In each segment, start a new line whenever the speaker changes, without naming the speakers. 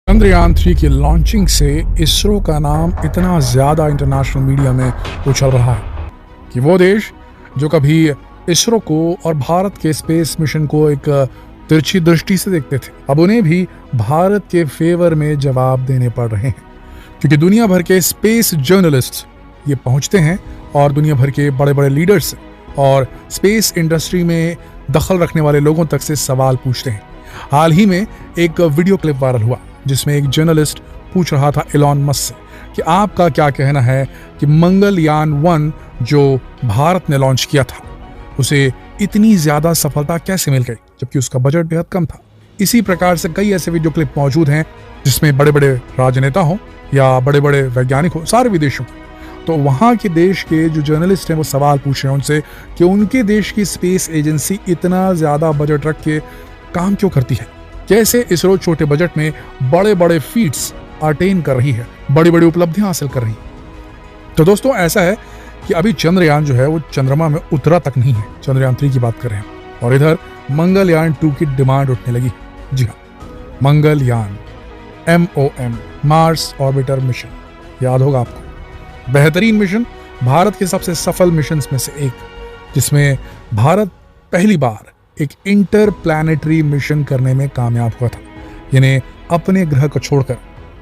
चंद्रयान 3 की लॉन्चिंग से इसरो का नाम इतना ज़्यादा इंटरनेशनल मीडिया में उछल रहा है कि वो देश जो कभी इसरो को और भारत के स्पेस मिशन को एक तिरछी दृष्टि से देखते थे, अब उन्हें भी भारत के फेवर में जवाब देने पड़ रहे हैं, क्योंकि दुनिया भर के स्पेस जर्नलिस्ट ये पहुंचते हैं और दुनिया भर के बड़े बड़े लीडर्स और स्पेस इंडस्ट्री में दखल रखने वाले लोगों तक से सवाल पूछते हैं। हाल ही में एक वीडियो क्लिप वायरल हुआ जिसमें एक जर्नलिस्ट पूछ रहा था एलॉन मस्क से कि आपका क्या कहना है कि मंगलयान 1 जो भारत ने लॉन्च किया था उसे इतनी ज्यादा सफलता कैसे मिल गई जबकि उसका बजट बेहद कम था। इसी प्रकार से कई ऐसे वीडियो क्लिप मौजूद हैं जिसमें बड़े बड़े राजनेता हों या बड़े बड़े वैज्ञानिक हों, सारे विदेशों के, तो वहाँ के देश के जो जर्नलिस्ट हैं वो सवाल पूछ रहे हैं उनसे कि उनके देश की स्पेस एजेंसी इतना ज़्यादा बजट रख के काम क्यों करती है, कैसे इसरो छोटे बजट में बड़े बड़े फीट्स अटेन कर रही है, बड़ी बड़ी उपलब्धियां हासिल कर रही है। तो दोस्तों ऐसा है कि अभी चंद्रयान जो है वो चंद्रमा में उतरा तक नहीं है, चंद्रयान 3 की बात कर रहे हैं, और इधर मंगलयान 2 की डिमांड उठने लगी। जी हाँ, Mangalyaan MOM Mars orbiter mission, याद होगा आपको, बेहतरीन मिशन, भारत के सबसे सफल मिशन में से एक, जिसमें भारत पहली बार एक इंटर प्लैनेटरी मिशन करने में कामयाब हुआ था, यानी अपने ग्रह को छोड़कर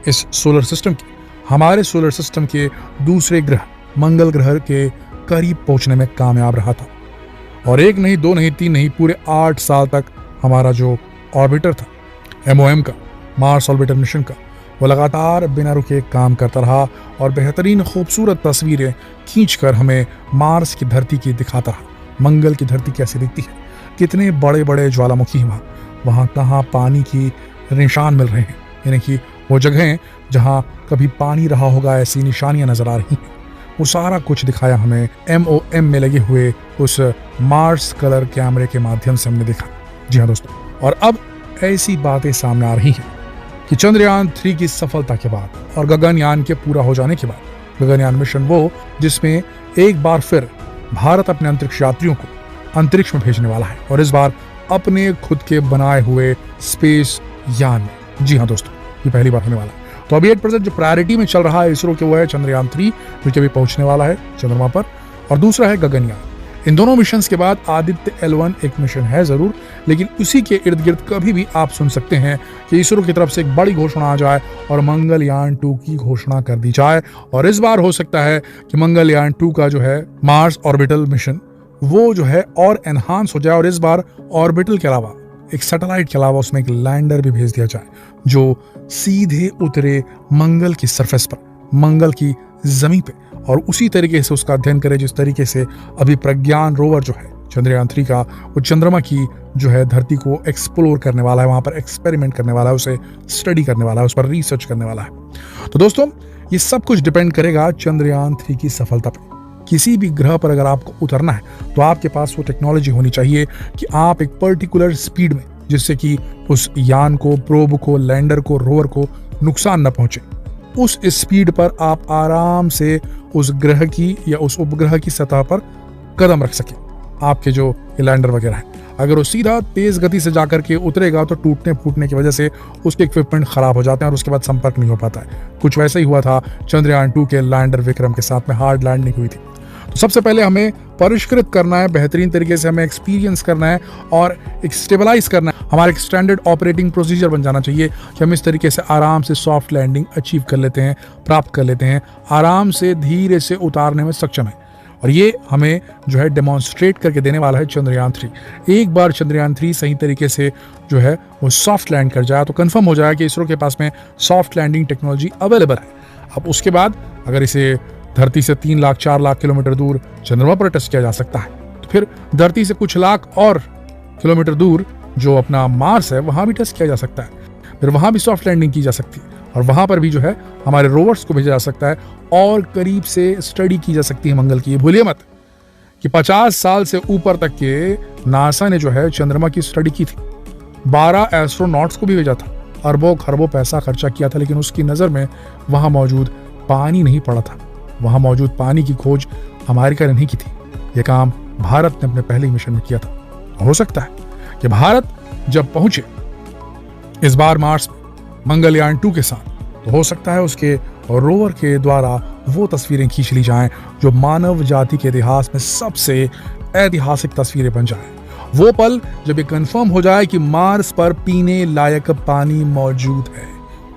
इस सोलर सिस्टम के, हमारे सोलर सिस्टम के दूसरे ग्रह मंगल ग्रह के करीब पहुंचने में कामयाब रहा था। और एक नहीं, दो नहीं, तीन नहीं, पूरे 8 साल तक हमारा जो ऑर्बिटर था MOM का, मार्स ऑर्बिटर मिशन का, वो लगातार बिना रुके काम करता रहा और बेहतरीन खूबसूरत तस्वीरें खींचकर हमें मार्स की धरती की दिखाता रहा, मंगल की धरती कैसी दिखती है, कितने बड़े बड़े ज्वालामुखी हैं वहाँ कहाँ पानी की निशान मिल रहे हैं, यानी कि वो जगहें जहाँ कभी पानी रहा होगा ऐसी निशानियां नजर आ रही हैं, वो सारा कुछ दिखाया हमें MOM में लगे हुए उस मार्स कलर कैमरे के माध्यम से हमने देखा। जी हाँ दोस्तों, और अब ऐसी बातें सामने आ रही हैं कि चंद्रयान 3 की सफलता के बाद और गगनयान के पूरा हो जाने के बाद, गगनयान मिशन वो जिसमें एक बार फिर भारत अपने अंतरिक्ष यात्रियों को अंतरिक्ष में भेजने वाला है, और इस बार अपने खुद के बनाए हुए स्पेस यान में। जी हाँ दोस्तों, ये पहली बार होने वाला है। तो अभी 8% जो प्रायोरिटी में चल रहा है इसरो के वो है चंद्रयान 3 जो कि अभी पहुंचने वाला है चंद्रमा पर, और दूसरा है गगनयान। इन दोनों मिशन के बाद आदित्य L1 एक मिशन है जरूर, लेकिन उसी के इर्द गिर्द कभी भी आप सुन सकते हैं कि इसरो की तरफ से एक बड़ी घोषणा आ जाए और मंगलयान 2 की घोषणा कर दी जाए। और इस बार हो सकता है कि मंगलयान 2 का जो है मार्स ऑर्बिटल मिशन वो जो है और एनहांस हो जाए, और इस बार ऑर्बिटल के अलावा एक सैटेलाइट के अलावा उसमें एक लैंडर भी भेज दिया जाए जो सीधे उतरे मंगल की सरफेस पर, मंगल की जमीन पे, और उसी तरीके से उसका अध्ययन करे जिस तरीके से अभी प्रज्ञान रोवर जो है चंद्रयान 3 का, वो चंद्रमा की जो है धरती को एक्सप्लोर करने वाला है, वहां पर एक्सपेरिमेंट करने वाला है, उसे स्टडी करने वाला है, उस पर रिसर्च करने वाला है। तो दोस्तों ये सब कुछ डिपेंड करेगा चंद्रयान 3 की सफलता पर। किसी भी ग्रह पर अगर आपको उतरना है तो आपके पास वो टेक्नोलॉजी होनी चाहिए कि आप एक पर्टिकुलर स्पीड में, जिससे कि उस यान को, प्रोब को, लैंडर को, रोवर को नुकसान न पहुंचे, उस स्पीड पर आप आराम से उस ग्रह की या उस उपग्रह की सतह पर कदम रख सके। आपके जो लैंडर वगैरह है, अगर वो सीधा तेज गति से जाकर के उतरेगा तो टूटने फूटने की वजह से उसके इक्विपमेंट खराब हो जाते हैं और उसके बाद संपर्क नहीं हो पाता है। कुछ वैसा ही हुआ था चंद्रयान 2 के लैंडर विक्रम के साथ में, हार्ड लैंडिंग हुई थी। तो सबसे पहले हमें परिष्कृत करना है, बेहतरीन तरीके से हमें एक्सपीरियंस करना है और एक स्टेबलाइज करना है। हमारा एक स्टैंडर्ड ऑपरेटिंग प्रोसीजर बन जाना चाहिए कि हम इस तरीके से आराम से सॉफ्ट लैंडिंग अचीव कर लेते हैं, प्राप्त कर लेते हैं, आराम से धीरे से उतारने में सक्षम है। और ये हमें जो है डेमोन्स्ट्रेट करके देने वाला है चंद्रयान 3। एक बार चंद्रयान 3 सही तरीके से जो है वो सॉफ्ट लैंड कर जाए तो कंफर्म हो जाए कि इसरो के पास में सॉफ्ट लैंडिंग टेक्नोलॉजी अवेलेबल है। अब उसके बाद अगर इसे धरती से 3 लाख 4 लाख किलोमीटर दूर चंद्रमा पर टेस्ट किया जा सकता है, तो फिर धरती से कुछ लाख और किलोमीटर दूर जो अपना मार्स है वहां भी टेस्ट किया जा सकता है, फिर वहां भी सॉफ्ट लैंडिंग की जा सकती है, और वहां पर भी जो है हमारे रोवर्स को भेजा जा सकता है और करीब से स्टडी की जा सकती है मंगल की। ये भूलिए मत कि 50 साल से ऊपर तक के नासा ने जो है चंद्रमा की स्टडी की थी, 12 एस्ट्रोनॉट्स को भी भेजा था, अरबों खरबों पैसा खर्चा किया था, लेकिन उसकी नजर में वहां मौजूद पानी नहीं पड़ा था। वहां मौजूद पानी की खोज अमेरिका ने नहीं की थी, यह काम भारत ने अपने पहले मिशन में किया था। हो सकता है कि भारत जब पहुंचे इस बार मार्स में, मंगलयान 2 के साथ, तो हो सकता है उसके रोवर के द्वारा वो तस्वीरें खींच ली जाएं जो मानव जाति के इतिहास में सबसे ऐतिहासिक तस्वीरें बन जाएं। वो पल जब ये कंफर्म हो जाए कि मार्स पर पीने लायक पानी मौजूद है।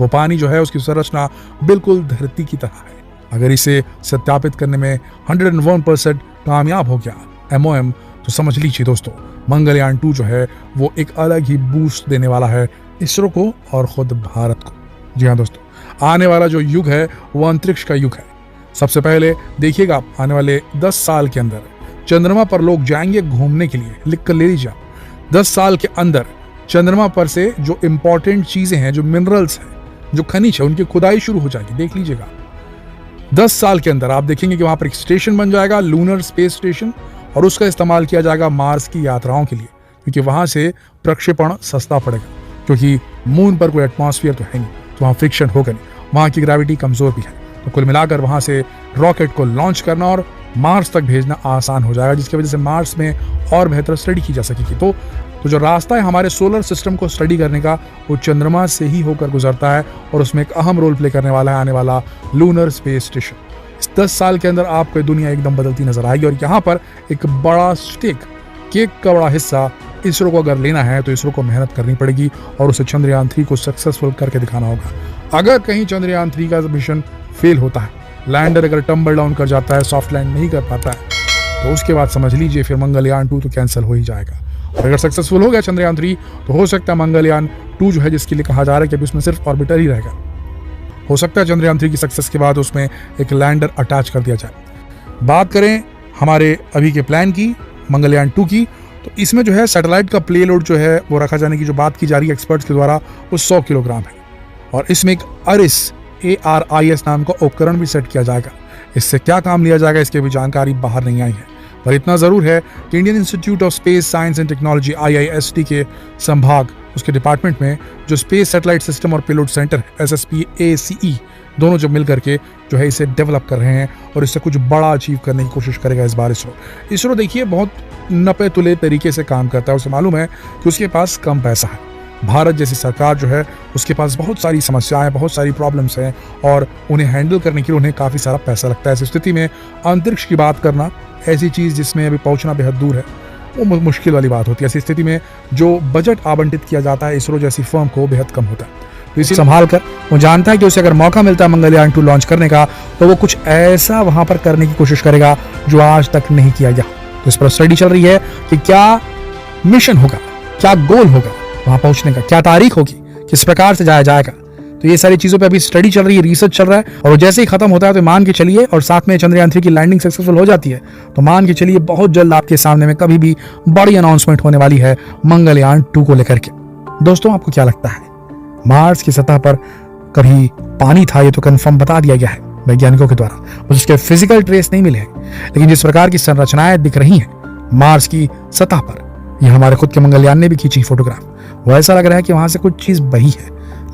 वो पानी जो है उसकी संरचना बिल्कुल धरती की तरह है। अगर इसे सत्यापित करने में 101% कामयाब हो गया MOM, तो समझ लीजिए दोस्तों, मंगलयान 2 जो है वो एक अलग ही बूस्ट देने वाला है इसरो को और खुद भारत को। जी हाँ दोस्तों, आने वाला जो युग है वो अंतरिक्ष का युग है। सबसे पहले देखिएगा आप, आने वाले 10 साल के अंदर चंद्रमा पर लोग जाएंगे घूमने के लिए। लिख कर ले लीजिए, 10 साल के अंदर चंद्रमा पर से जो इंपॉर्टेंट चीजें हैं, जो मिनरल्स हैं, जो खनिज है, उनकी खुदाई शुरू हो जाएगी। देख लीजिएगा 10 साल के अंदर आप देखेंगे कि वहां पर एक स्टेशन बन जाएगा, लूनर स्पेस स्टेशन, और उसका इस्तेमाल किया जाएगा मार्स की यात्राओं के लिए, क्योंकि वहां से प्रक्षेपण सस्ता पड़ेगा, क्योंकि मून पर कोई एटमॉस्फेयर तो है नहीं, तो वहां फ्रिक्शन होगा नहीं, वहां की ग्रेविटी कमजोर भी है। तो कुल मिलाकर वहां से रॉकेट को लॉन्च करना और मार्स तक भेजना आसान हो जाएगा, जिसकी वजह से मार्स में और बेहतर स्टडी की जा सकेगी। तो जो रास्ता है हमारे सोलर सिस्टम को स्टडी करने का, वो चंद्रमा से ही होकर गुजरता है, और उसमें एक अहम रोल प्ले करने वाला है आने वाला लूनर स्पेस स्टेशन। इस 10 साल के अंदर आपको दुनिया एकदम बदलती नजर आएगी, और यहाँ पर एक बड़ा स्टेक, केक का बड़ा हिस्सा इसरो को अगर लेना है तो इसरो को मेहनत करनी पड़ेगी और उसे चंद्रयान 3 को सक्सेसफुल करके दिखाना होगा। अगर कहीं चंद्रयान 3 का मिशन फेल होता है, लैंडर अगर टम्बल डाउन कर जाता है, सॉफ्ट लैंड नहीं कर पाता है, तो उसके बाद समझ लीजिए फिर मंगलयान 2 तो कैंसिल हो ही जाएगा। और अगर सक्सेसफुल हो गया चंद्रयान 3, तो हो सकता है मंगलयान 2 जो है, जिसके लिए कहा जा रहा है कि अभी उसमें सिर्फ ऑर्बिटर ही रहेगा, हो सकता है चंद्रयान 3 की सक्सेस के बाद उसमें एक लैंडर अटैच कर दिया जाए। बात करें हमारे अभी के प्लान की, मंगलयान 2 की, तो इसमें जो है सैटेलाइट का प्लेलोड जो है वो रखा जाने की जो बात की जा रही है एक्सपर्ट्स के द्वारा, वो 100 किलोग्राम है, और इसमें एक ARIS नाम का उपकरण भी सेट किया जाएगा। इससे क्या काम लिया जाएगा इसकी भी जानकारी बाहर नहीं आई है, पर इतना जरूर है कि Indian institute of space science and technology IIST के संभाग, उसके डिपार्टमेंट में जो स्पेस सैटेलाइट सिस्टम और पेलोड सेंटर SSPACE दोनों जब मिल करके जो है इसे डेवलप कर रहे हैं, और इससे कुछ बड़ा अचीव करने की कोशिश करेगा इस बार इसरो देखिए बहुत नपे तुले तरीके से काम करता है। उसे मालूम है कि उसके पास कम पैसा है। भारत जैसी सरकार जो है उसके पास बहुत सारी समस्याएं, बहुत सारी प्रॉब्लम्स हैं, और उन्हें हैंडल करने के लिए उन्हें काफ़ी सारा पैसा लगता है। ऐसी स्थिति में अंतरिक्ष की बात करना, ऐसी चीज़ जिसमें अभी पहुंचना बेहद दूर है, वो मुश्किल वाली बात होती है। ऐसी स्थिति में जो बजट आवंटित किया जाता है इसरो जैसी फर्म को बेहद कम होता है। तो इसे संभाल कर वो जानता है कि उसे अगर मौका मिलता है मंगलयान 2 लॉन्च करने का, तो वो कुछ ऐसा वहां पर करने की कोशिश करेगा जो आज तक नहीं किया गया। तो इस पर स्टडी चल रही है कि क्या मिशन होगा, क्या गोल होगा वहां पहुंचने का, क्या तारीख होगी, किस प्रकार से जाया जाएगा। तो ये सारी चीजों पे अभी स्टडी चल रही है, रिसर्च चल रहा है, और जैसे ही खत्म होता है तो मान के चलिए, और साथ में चंद्रयान 3 की लैंडिंग सक्सेसफुल हो जाती है, तो मान के चलिए बहुत जल्द आपके सामने में कभी भी बड़ी अनाउंसमेंट होने वाली है मंगलयान 2 को लेकर के। दोस्तों, आपको क्या लगता है, मार्स की सतह पर कभी पानी था? ये तो कंफर्म बता दिया गया है वैज्ञानिकों के द्वारा, उसके फिजिकल ट्रेस नहीं मिले हैं, लेकिन जिस प्रकार की संरचनाएं दिख रही हैं मार्स की सतह पर, ये हमारे खुद के मंगलयान ने भी खींची फोटोग्राफ, वो ऐसा लग रहा है कि वहां से कुछ चीज बही है।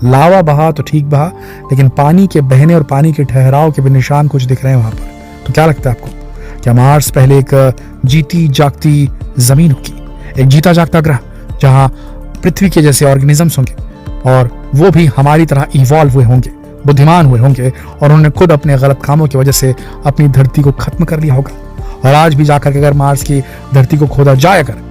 लावा बहा तो ठीक बहा, लेकिन पानी के बहने और पानी के ठहराव के भी निशान कुछ दिख रहे हैं वहां पर। तो क्या लगता है आपको, क्या मार्स पहले एक जीती जागती जमीन होगी, एक जीता जागता ग्रह जहां पृथ्वी के जैसे ऑर्गेनिजम्स होंगे, और वो भी हमारी तरह इवॉल्व हुए होंगे, बुद्धिमान हुए होंगे, और उन्होंने खुद अपने गलत कामों की वजह से अपनी धरती को खत्म कर लिया होगा, और आज भी जाकर के अगर मार्स की धरती को खोदा जाए अगर,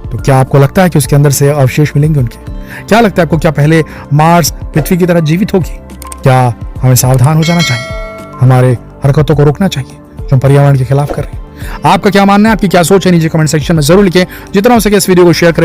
तो क्या आपको लगता है कि उसके अंदर से अवशेष मिलेंगे उनके? क्या लगता है आपको, क्या पहले मार्स पृथ्वी की तरह जीवित होगी? क्या हमें सावधान हो जाना चाहिए, हमारे हरकतों को रोकना चाहिए जो हम पर्यावरण के खिलाफ कर रहे हैं? आपका क्या मानना है, आपकी क्या सोच है, नीचे कमेंट सेक्शन में जरूर लिखें। जितना हो सके इस वीडियो को शेयर करें।